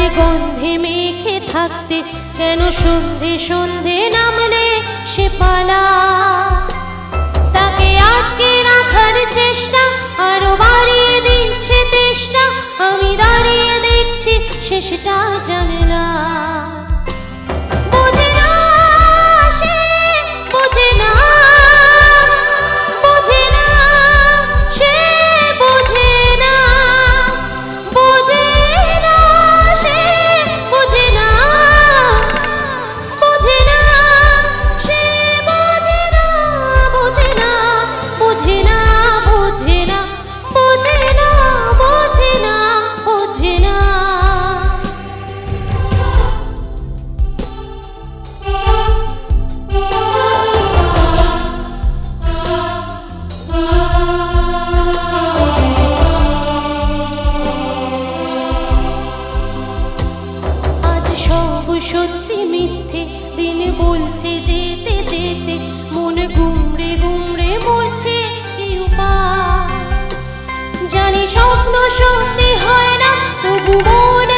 তোমারই গন্ধে মেখে থাকতে কেন সন্ধে সন্ধে নামলে সে পালা। তাকে আটকে রাখার চেষ্টা আরো বাড়িয়ে দিচ্ছে তেষ্টা, আমি দাঁড়িয়ে দেখছি শেষটা জানে না। বোঝে না সে, বোঝে না, বোঝে না সে, বোঝে না, বোঝে না সে, বোঝে না, বোঝে না সে, বোঝে না, বোঝে না, বোঝে না, বোঝে না, বোঝে না, বোঝে না, বোঝে না। আজ সব সত্যি মিথ্যে, দিন বলছে যেতে যেতে মন গুমড়ে গুমড়ে মরছে কি উপায়। জানি স্বপ্ন সত্যি হয় না, তবু মন